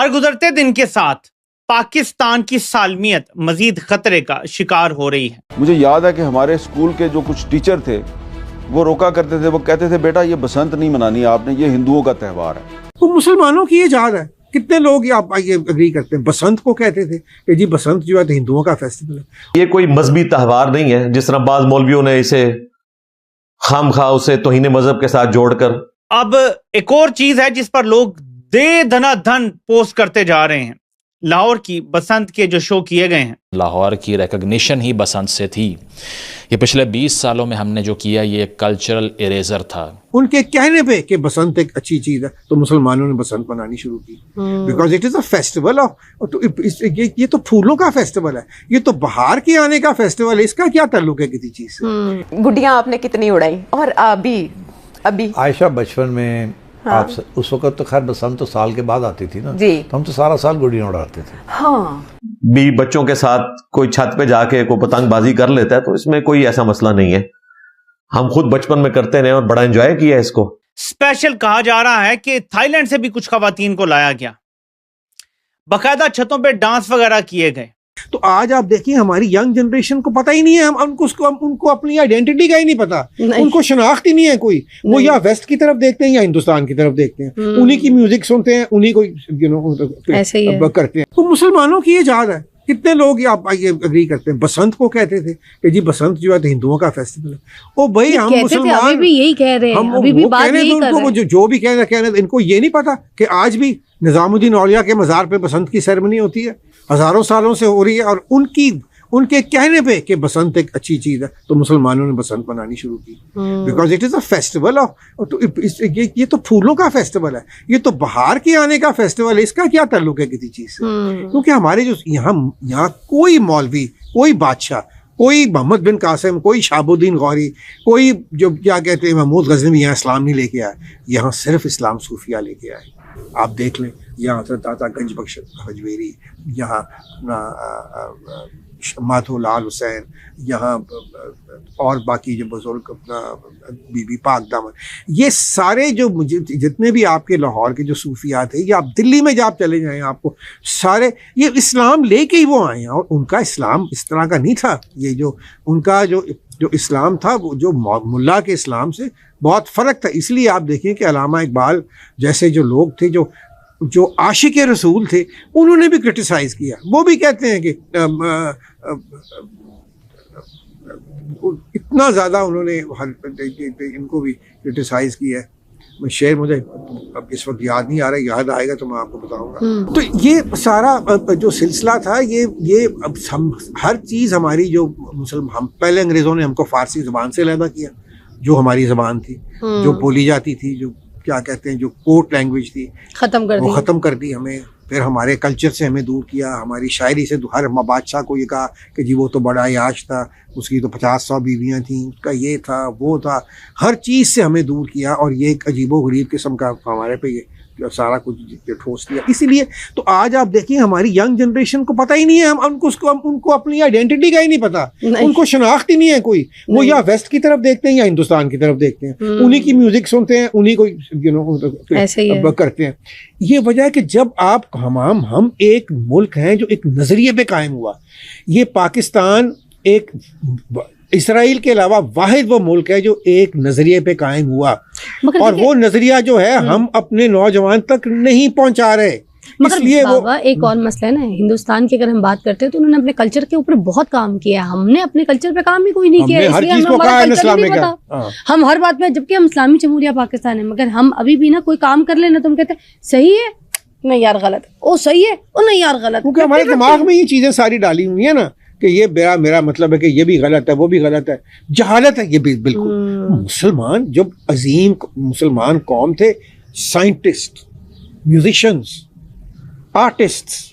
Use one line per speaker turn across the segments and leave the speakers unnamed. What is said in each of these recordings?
हर गुजरते दिन के साथ पाकिस्तान की सालमियत मजीद खतरे का शिकार हो रही है।
मुझे याद है कि हमारे स्कूल के जो कुछ टीचर थे वो रोका करते थे, वो कहते थे बेटा ये बसंत नहीं मनानी आपने, ये हिंदुओं का त्यौहार है।
तो मुसलमानों की ये जात है। कितने लोग आप ये एग्री करते हैं, बसंत को कहते थे कि जी बसंत जो है तो हिंदुओं का फेस्टिवल है।
ये कोई मजहबी त्यौहार नहीं है जिस तरह बाज मौलवियों ने इसे खामखा उसे तौहीन मजहब के साथ जोड़कर।
अब एक और चीज है जिस पर लोग दे धनाधन पोस्ट करते जा रहे हैं। लाहौर की बसंत के जो शो किए गए हैं,
लाहौर की रिकॉग्निशन ही बसंत से थी। ये पिछले 20 सालों में हमने जो किया ये कल्चरल इरेजर था।
उनके कहने पे कि बसंत एक अच्छी चीज है तो मुसलमानों ने बसंत मनानी शुरू की, because it is a festival of, ये तो फूलों का फेस्टिवल है, ये तो बाहर के आने का फेस्टिवल है, इसका क्या ताल्लुक है किसी चीज से।
गुड्डियां आपने कितनी उड़ाई? और अभी
आयशा बचपन में आप उस वक्त तो खैर बसंत तो साल के बाद आती थी ना
जी,
तो हम तो सारा साल गुड़ियां उड़ाते थे।
हाँ,
भी बच्चों के साथ कोई छत पे जाके कोई पतंगबाजी कर लेता है तो इसमें कोई ऐसा मसला नहीं है। हम खुद बचपन में करते रहे और बड़ा एंजॉय किया है इसको।
स्पेशल कहा जा रहा है कि थाईलैंड से भी कुछ खवातीन को लाया गया, बाकायदा छतों पे डांस वगैरह किए गए।
तो आज आप देखिए हमारी यंग जनरेशन को पता ही नहीं है, हम उनको अपनी आइडेंटिटी का ही नहीं पता, उनको शनाख्त ही नहीं है कोई। वो या वेस्ट की तरफ देखते हैं या हिंदुस्तान की तरफ देखते हैं, उन्हीं की म्यूजिक सुनते हैं, उन्हीं को
ऐसे ही
करते हैं। तो मुसलमानों की ये जात है। कितने लोग आप ये एग्री करते हैं, बसंत को कहते थे कि जी बसंत जो है तो हिंदुओं का फेस्टिवल है। ओ भाई हम मुसलमान
अभी भी यही कह रहे हैं, अभी भी बात यही कर रहे हैं।
जो भी कह रहे हैं इनको ये नहीं पता कि आज भी निजामुद्दीन औलिया के मज़ार पे बसंत की सेरेमनी होती है, हजारों सालों से हो रही है, और उनके कहने पे कि बसंत एक अच्छी चीज है तो मुसलमानों ने बसंत मनानी शुरू की, because it is a festival of, ये तो फूलों का फेस्टिवल है, ये तो बाहर के आने का फेस्टिवल है, इसका क्या ताल्लुक है किसी चीज से। क्योंकि हमारे जो यहाँ कोई मौलवी, कोई बादशाह, कोई मोहम्मद बिन कासिम, कोई शहाबुद्दीन गौरी, कोई जो क्या कहते हैं महमूद गजनवी यहाँ इस्लाम नहीं लेके आए, यहाँ सिर्फ इस्लाम सूफिया लेके आए। आप देख लें यहाँ हज़रत दाता गंज बख्श हजवेरी, यहाँ माधो लाल हुसैन, यहाँ और बाकी जो बुजुर्ग अपना बीबी पाक दामन, ये सारे जो मुझे जितने भी आपके लाहौर के जो सूफियात हैं, ये आप दिल्ली में जब आप चले जाएं आपको सारे ये इस्लाम लेके ही वो आए हैं, और उनका इस्लाम इस तरह का नहीं था। ये जो उनका जो इस्लाम था वो जो मुल्ला के इस्लाम से बहुत फ़र्क था। इसलिए आप देखें कि अल्लामा इकबाल जैसे जो लोग थे जो आशिक रसूल थे, उन्होंने भी क्रिटिसाइज़ किया। वो भी कहते हैं कि इतना ज़्यादा उन्होंने इनको भी क्रिटिसाइज़ किया है। शेर मुझे अब इस वक्त याद नहीं आ रहा, याद आएगा तो मैं आपको बताऊंगा। तो ये सारा जो सिलसिला था, ये अब हम हर चीज़ हमारी जो हम पहले अंग्रेज़ों ने हमको फ़ारसी ज़बान से अलहदा किया, जो हमारी ज़बान थी, जो बोली जाती थी, जो क्या कहते हैं जो कोर्ट लैंग्वेज थी, वो ख़त्म कर दी हमें। फिर हमारे कल्चर से हमें दूर किया, हमारी शायरी से हर बादशाह को ये कहा कि जी वो तो बड़ा याश था, उसकी तो 50-100 बीवियाँ थीं, उसका ये था वो था, हर चीज़ से हमें दूर किया, और ये एक अजीबो-गरीब किस्म का हमारे पे ये सारा कुछ ठोस दिया। इसीलिए तो आज आप देखिए हमारी यंग जनरेशन को पता ही नहीं है, हम उनको अपनी आइडेंटिटी का ही नहीं पता, उनको शनाख्त ही नहीं है कोई। वो या वेस्ट की तरफ देखते हैं या हिंदुस्तान की तरफ देखते हैं, उन्हीं की म्यूजिक सुनते हैं, उन्हीं को
ऐसे ही
करते हैं। ये वजह है कि जब हम एक मुल्क हैं जो एक नजरिए पे कायम हुआ, ये पाकिस्तान एक इसराइल के अलावा वाहिद वो मुल्क है जो एक नजरिए पे कायम हुआ, और वो नजरिया जो है हम अपने नौजवान तक नहीं पहुंचा रहे।
इसलिए बाबा एक और मसला है ना, हिंदुस्तान की अगर हम बात करते हैं तो उन्होंने अपने कल्चर के ऊपर बहुत काम किया है, हमने अपने कल्चर पे काम ही कोई नहीं किया, इसलिए हमें हमारा कल्चर नहीं पता। हम हर बात में, जबकि हम इस्लामी जमहूरिया पाकिस्तान है, मगर हम अभी भी ना कोई काम कर लेना तो हम कहते हैं सही है, नहीं यार गलत, ओ सही है, ओ नहीं यार गलत,
क्योंकि हमारे दिमाग में ये चीजें सारी डाली हुई है ना कि ये मेरा मतलब है कि ये भी गलत है, वो भी गलत है, जहालत है ये भी बिल्कुल। मुसलमान जब अजीम मुसलमान कौम थे, साइंटिस्ट, म्यूजिशियंस, आर्टिस्ट्स,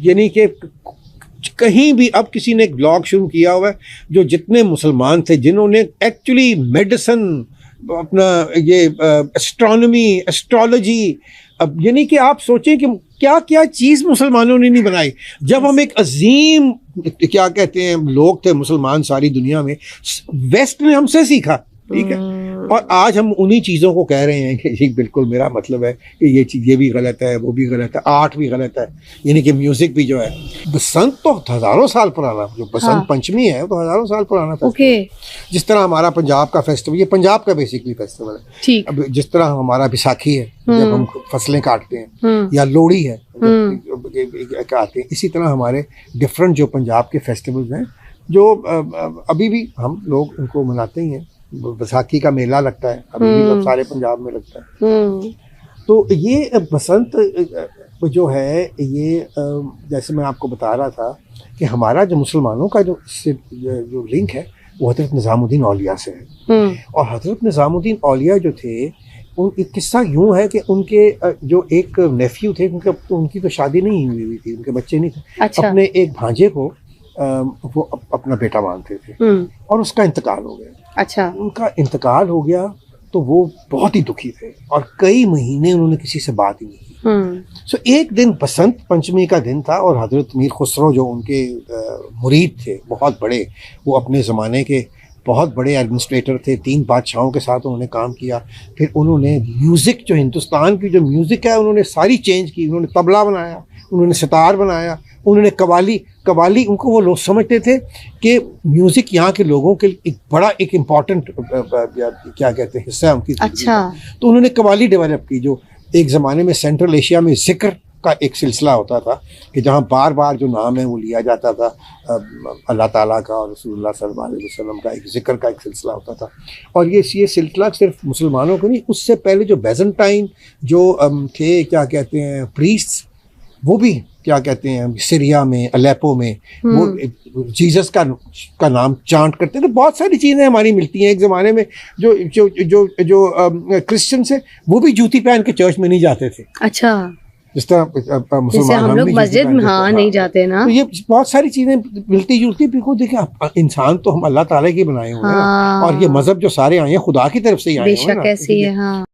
यानी कि कहीं भी अब किसी ने एक ब्लॉग शुरू किया हुआ है जो जितने मुसलमान थे जिन्होंने एक्चुअली मेडिसिन, अपना ये एस्ट्रोनॉमी, एस्ट्रोलॉजी, अब यानी कि आप सोचें कि क्या क्या चीज़ मुसलमानों ने नहीं बनाई। जब हम एक अजीम क्या कहते हैं लोग थे मुसलमान सारी दुनिया में, वेस्ट ने हमसे सीखा, ठीक है, और आज हम उन्हीं चीज़ों को कह रहे हैं कि जी बिल्कुल मेरा मतलब है कि ये चीज़ ये भी गलत है, वो भी गलत है, आर्ट भी गलत है, यानी कि म्यूजिक भी जो है। बसंत तो हज़ारों साल पुराना, जो बसंत पंचमी है तो हज़ारों साल पुराना फेस्टिवल। जिस तरह हमारा पंजाब का फेस्टिवल, ये पंजाब का बेसिकली फेस्टिवल है। अब जिस तरह हमारा बैसाखी है जब हम फसलें काटते हैं, या लोहड़ी है काटते हैं, इसी तरह हमारे डिफरेंट जो पंजाब के फेस्टिवल्स हैं जो अभी भी हम लोग उनको मनाते ही हैं। बैसाखी का मेला लगता है अभी भी सारे पंजाब में लगता है। तो ये बसंत जो है ये जैसे मैं आपको बता रहा था कि हमारा जो मुसलमानों का जो लिंक है वो हज़रत निज़ामुद्दीन औलिया से है। और हज़रत निज़ामुद्दीन औलिया जो थे, एक किस्सा यूँ है कि उनके जो एक नेफ्यू थे, उनकी तो शादी नहीं हुई थी, उनके बच्चे नहीं थे। अच्छा। अपने एक भांजे को वो अपना बेटा मानते थे और उसका इंतकाल हो गया। अच्छा। उनका इंतकाल हो गया तो वो बहुत ही दुखी थे और कई महीने उन्होंने किसी से बात ही नहीं की। सो एक दिन बसंत पंचमी का दिन था और हजरत मीर खुसरो जो उनके मुरीद थे बहुत बड़े, वो अपने ज़माने के बहुत बड़े एडमिनिस्ट्रेटर थे, 3 बादशाहों के साथ उन्होंने काम किया। फिर उन्होंने म्यूज़िक, जो हिंदुस्तान की जो म्यूज़िक है उन्होंने सारी चेंज की। उन्होंने तबला बनाया, उन्होंने सितार बनाया, उन्होंने कवाली उनको वो लोग समझते थे कि म्यूज़िक यहाँ के लोगों के एक इम्पॉर्टेंट क्या कहते हैं हिस्सा है उनकी। अच्छा। तो उन्होंने कवाली डेवलप की, जो एक ज़माने में सेंट्रल एशिया में ज़िक्र का एक सिलसिला होता था कि जहाँ बार बार जो नाम है वो लिया जाता था अल्लाह ताला का और रसूलुल्लाह सल्लल्लाहु अलैहि वसल्लम का, एक ज़िक्र का एक सिलसिला होता था। और ये सिलसिला सिर्फ मुसलमानों को नहीं, उससे पहले जो बैजेंटाइन जो थे क्या कहते हैं प्रीस्ट्स, वो भी क्या कहते हैं सीरिया में, अलेपो में वो जीसस का नाम चांट करते थे। बहुत सारी चीज़ें हमारी मिलती हैं। एक ज़माने में जो क्रिश्चियन है वो भी जूती पहन के चर्च में नहीं जाते थे। अच्छा। जिस तरह मुसलमान हम लोग मस्जिद में नहीं जाते ना। तो ये बहुत सारी चीजें मिलती जुलती। बिल्कुल देखिए, इंसान तो हम अल्लाह ताला के बनाए हुए हैं और ये मजहब जो सारे आए हैं खुदा की तरफ से ही आए हैं ना।